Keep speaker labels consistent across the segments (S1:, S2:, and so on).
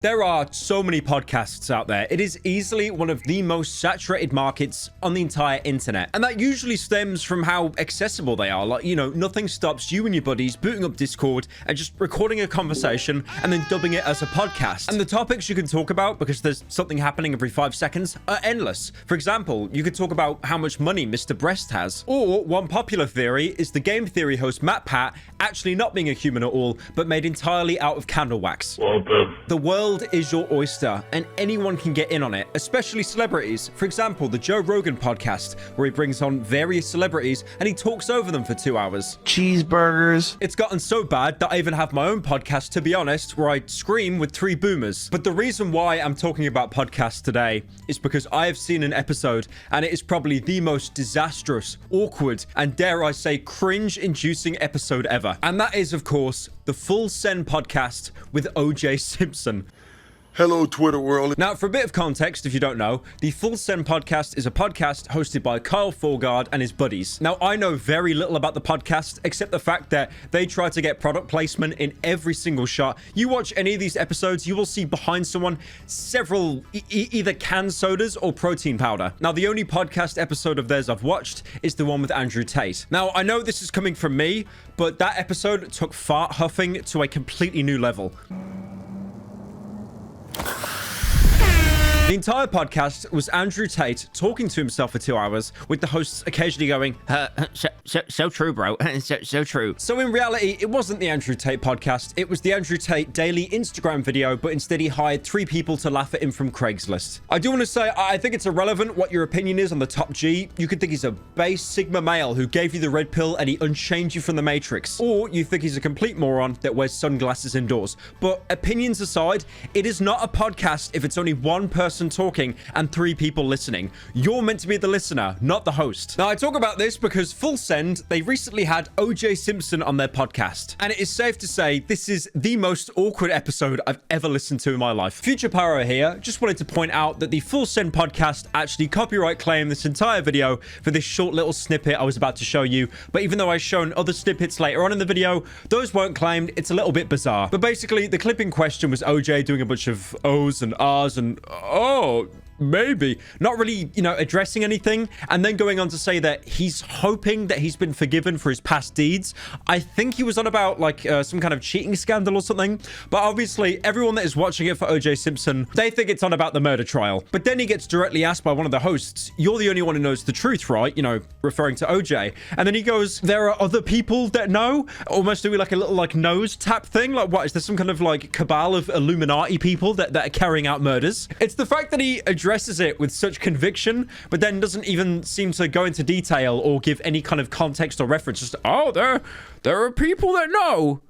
S1: There are so many podcasts out there. It is easily one of the most saturated markets on the entire internet. And that usually stems from how accessible they are. Like, nothing stops you and your buddies booting up Discord and just recording a conversation and then dubbing it as a podcast. And the topics you can talk about, because there's something happening every 5 seconds, are endless. For example, you could talk about how much money Mr. Breast has. Or one popular theory is the game theory host Matt Pat actually not being a human at all, but made entirely out of candle wax. The world is your oyster, and anyone can get in on it, especially celebrities. For example, the Joe Rogan podcast, where he brings on various celebrities and he talks over them for 2 hours.
S2: Cheeseburgers.
S1: It's gotten so bad that I even have my own podcast, to be honest, where I scream with 3 boomers. But the reason why I'm talking about podcasts today is because I have seen an episode, and it is probably the most disastrous, awkward, and dare I say cringe-inducing episode ever. And that is, of course, the Full Send podcast with OJ Simpson.
S3: Hello, Twitter world.
S1: Now, for a bit of context, if you don't know, the Full Send podcast is a podcast hosted by Kyle Forgard and his buddies. Now, I know very little about the podcast, except the fact that they try to get product placement in every single shot. You watch any of these episodes, you will see behind someone several either canned sodas or protein powder. Now, the only podcast episode of theirs I've watched is the one with Andrew Tate. Now, I know this is coming from me, but that episode took fart huffing to a completely new level. The entire podcast was Andrew Tate talking to himself for 2 hours, with the hosts occasionally going, so true, bro. so true. So in reality, it wasn't the Andrew Tate podcast. It was the Andrew Tate daily Instagram video, but instead he hired 3 people to laugh at him from Craigslist. I do want to say, I think it's irrelevant what your opinion is on the top G. You could think he's a base Sigma male who gave you the red pill and he unchained you from the Matrix. Or you think he's a complete moron that wears sunglasses indoors. But opinions aside, it is not a podcast if it's only one person talking and 3 people listening. You're meant to be the listener, not the host. Now, I talk about this because Full Send, they recently had OJ Simpson on their podcast. And it is safe to say this is the most awkward episode I've ever listened to in my life. Future Pyro here. Just wanted to point out that the Full Send podcast actually copyright claimed this entire video for this short little snippet I was about to show you. But even though I've shown other snippets later on in the video, those weren't claimed. It's a little bit bizarre. But basically, the clip in question was OJ doing a bunch of O's and R's and oh, maybe not really, addressing anything, and then going on to say that he's hoping that he's been forgiven for his past deeds. I think he was on about like some kind of cheating scandal or something, but obviously everyone that is watching it for OJ Simpson, they think it's on about the murder trial. But then he gets directly asked by one of the hosts, "You're the only one who knows the truth, right?" Referring to OJ. And then he goes, "There are other people that know," almost doing like a little like nose tap thing. Like, what is there some kind of like cabal of Illuminati people that are carrying out murders? It's the fact that he addresses it with such conviction, but then doesn't even seem to go into detail or give any kind of context or reference. Just, oh, there are people that know.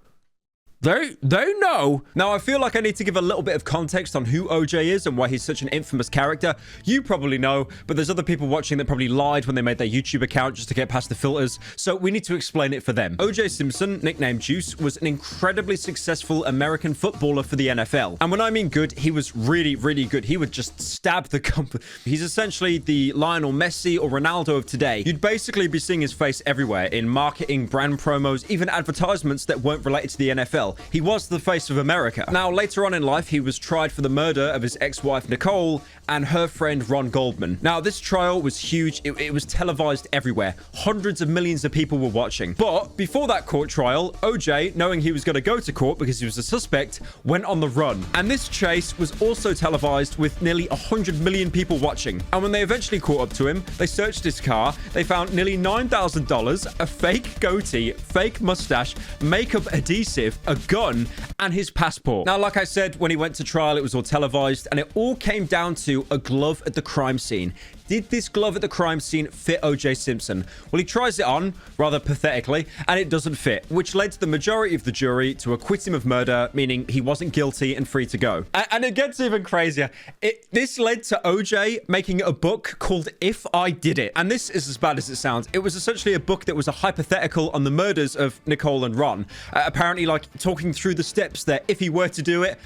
S1: They know. Now, I feel like I need to give a little bit of context on who OJ is and why he's such an infamous character. You probably know, but there's other people watching that probably lied when they made their YouTube account just to get past the filters. So we need to explain it for them. OJ Simpson, nicknamed Juice, was an incredibly successful American footballer for the NFL. And when I mean good, he was really, really good. He would just stab the company. He's essentially the Lionel Messi or Ronaldo of today. You'd basically be seeing his face everywhere in marketing, brand promos, even advertisements that weren't related to the NFL. He was the face of America. Now, later on in life, he was tried for the murder of his ex-wife, Nicole, and her friend, Ron Goldman. Now, this trial was huge. It was televised everywhere. Hundreds of millions of people were watching. But before that court trial, OJ, knowing he was going to go to court because he was a suspect, went on the run. And this chase was also televised with nearly 100 million people watching. And when they eventually caught up to him, they searched his car. They found nearly $9,000, a fake goatee, fake mustache, makeup adhesive, a gun, and his passport. Now, like I said, when he went to trial, it was all televised, and it all came down to a glove at the crime scene. Did this glove at the crime scene fit OJ Simpson? Well, he tries it on, rather pathetically, and it doesn't fit, which led to the majority of the jury to acquit him of murder, meaning he wasn't guilty and free to go. And it gets even crazier. This led to OJ making a book called If I Did It. And this is as bad as it sounds. It was essentially a book that was a hypothetical on the murders of Nicole and Ron. Apparently, like, talking through the steps that if he were to do it,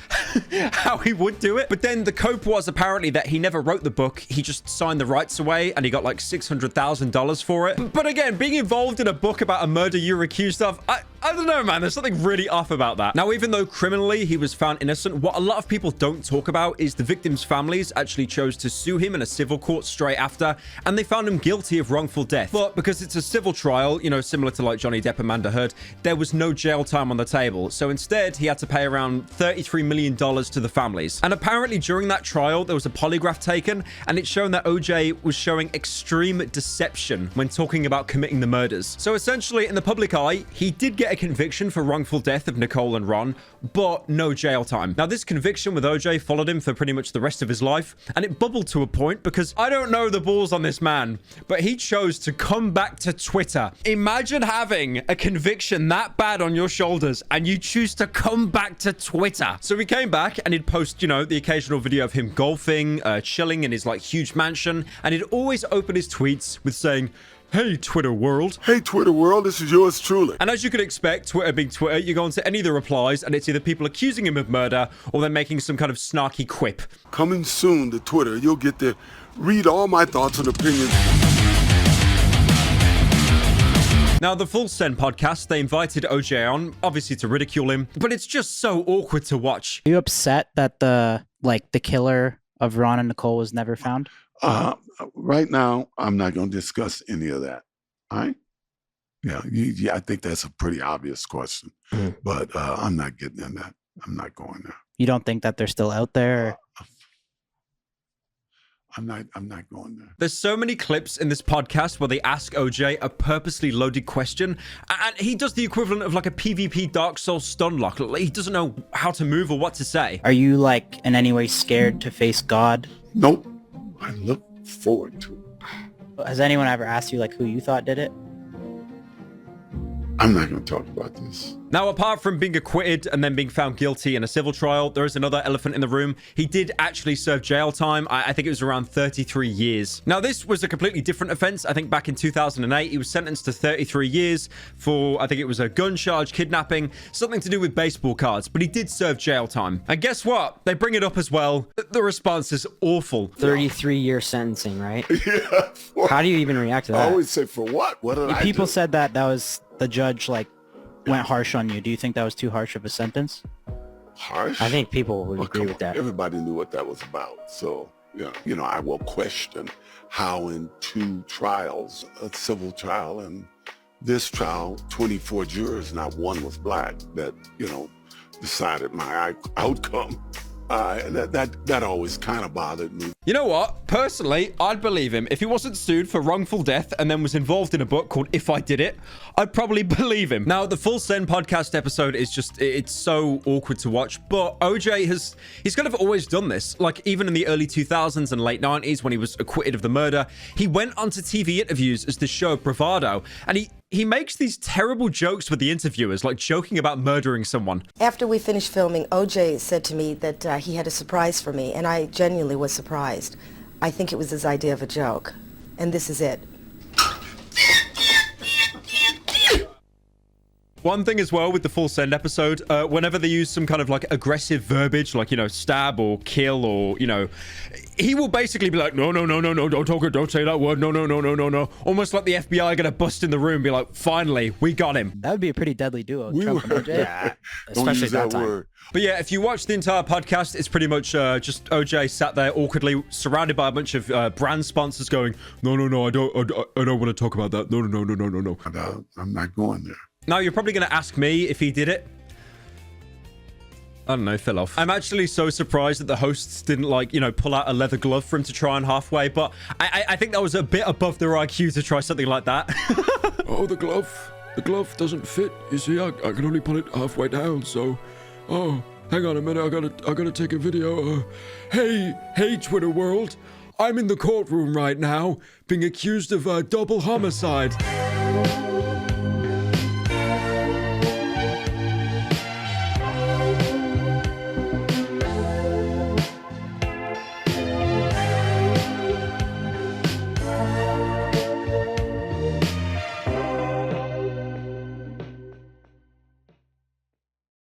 S1: how he would do it. But then the cope was apparently that he never wrote the book. He just signed the rights away and he got like $600,000 for it. But again, being involved in a book about a murder you're accused of, I don't know, man. There's something really off about that. Now, even though criminally he was found innocent, what a lot of people don't talk about is the victims' families actually chose to sue him in a civil court straight after, and they found him guilty of wrongful death. But because it's a civil trial, you know, similar to like Johnny Depp and Amber Heard, there was no jail time on the table. So instead, he had to pay around $33 million to the families. And apparently during that trial, there was a polygraph taken, and it's shown that OJ was showing extreme deception when talking about committing the murders. So essentially, in the public eye, he did get a conviction for wrongful death of Nicole and Ron, but no jail time. Now, this conviction with OJ followed him for pretty much the rest of his life, and it bubbled to a point because I don't know the balls on this man, but he chose to come back to Twitter. Imagine having a conviction that bad on your shoulders, and you choose to come back to Twitter. So he came back, and he'd post, you know, the occasional video of him golfing, chilling in his like huge mansion, and he'd always open his tweets with saying, "Hey, Twitter world."
S3: Hey, Twitter world, this is yours truly.
S1: And as you could expect, Twitter being Twitter, you go onto any of the replies, and it's either people accusing him of murder, or they're making some kind of snarky quip.
S3: Coming soon to Twitter, you'll get to read all my thoughts and opinions.
S1: Now, the Full Send podcast, they invited OJ on, obviously to ridicule him, but it's just so awkward to watch.
S2: Are you upset that the killer of Ron and Nicole was never found?
S3: Right now, I'm not going to discuss any of that. All right? Yeah, I think that's a pretty obvious question, but I'm not getting in that. I'm not going there.
S2: You don't think that they're still out there?
S3: I'm not going there.
S1: There's so many clips in this podcast where they ask OJ a purposely loaded question, and he does the equivalent of like a PvP Dark Souls stun lock. He doesn't know how to move or what to say.
S2: Are you like in any way scared to face God?
S3: Nope. I look forward to it.
S2: Has anyone ever asked you like who you thought did it?
S3: I'm not going to talk about this.
S1: Now, apart from being acquitted and then being found guilty in a civil trial, there is another elephant in the room. He did actually serve jail time. I think it was around 33 years. Now, this was a completely different offense. I think back in 2008, he was sentenced to 33 years for, I think it was a gun charge, kidnapping, something to do with baseball cards, but he did serve jail time. And guess what? They bring it up as well. The response is awful.
S4: 33-year sentencing, right?
S3: Yeah.
S4: How do you even react to
S3: I
S4: that?
S3: always say, for what? What did I
S2: People
S3: do?
S2: said that was the judge like went harsh on you. Do you think that was too harsh of a sentence?
S3: Harsh?
S4: I think people would
S3: Well,
S4: agree
S3: come
S4: with
S3: on.
S4: that.
S3: Everybody knew what that was about. So, I will question how in two trials, a civil trial and this trial, 24 jurors, not one was black, that, decided my outcome. And that always kind of bothered me.
S1: You know what? Personally, I'd believe him. If he wasn't sued for wrongful death and then was involved in a book called If I Did It, I'd probably believe him. Now, the Full Send podcast episode is it's so awkward to watch, but OJ he's kind of always done this. Like, even in the early 2000s and late 90s when he was acquitted of the murder, he went onto TV interviews as the show Bravado, and he makes these terrible jokes with the interviewers, like joking about murdering someone.
S5: After we finished filming, OJ said to me that he had a surprise for me, and I genuinely was surprised. I think it was his idea of a joke, and this is it.
S1: One thing as well with the Full Send episode, whenever they use some kind of like aggressive verbiage, like, stab or kill or, he will basically be like, no, don't talk it, don't say that word, no. Almost like the FBI gonna bust in the room and be like, finally, we got him.
S2: That would be a pretty deadly duo, Trump and OJ.
S4: Yeah,
S3: Don't
S4: especially
S3: use
S4: that
S3: that
S4: time.
S3: word.
S1: But yeah, if you watch the entire podcast, it's pretty much just OJ sat there awkwardly surrounded by a bunch of brand sponsors going, no, I don't want to talk about that. No.
S3: I'm not going there.
S1: Now, you're probably going to ask me if he did it. I don't know, fill off. I'm actually so surprised that the hosts didn't, pull out a leather glove for him to try on halfway, but I think that was a bit above their IQ to try something like that.
S6: Oh, the glove doesn't fit. You see, I can only pull it halfway down, so... Oh, hang on a minute, I gotta take a video. Hey, Twitter world. I'm in the courtroom right now, being accused of double homicide.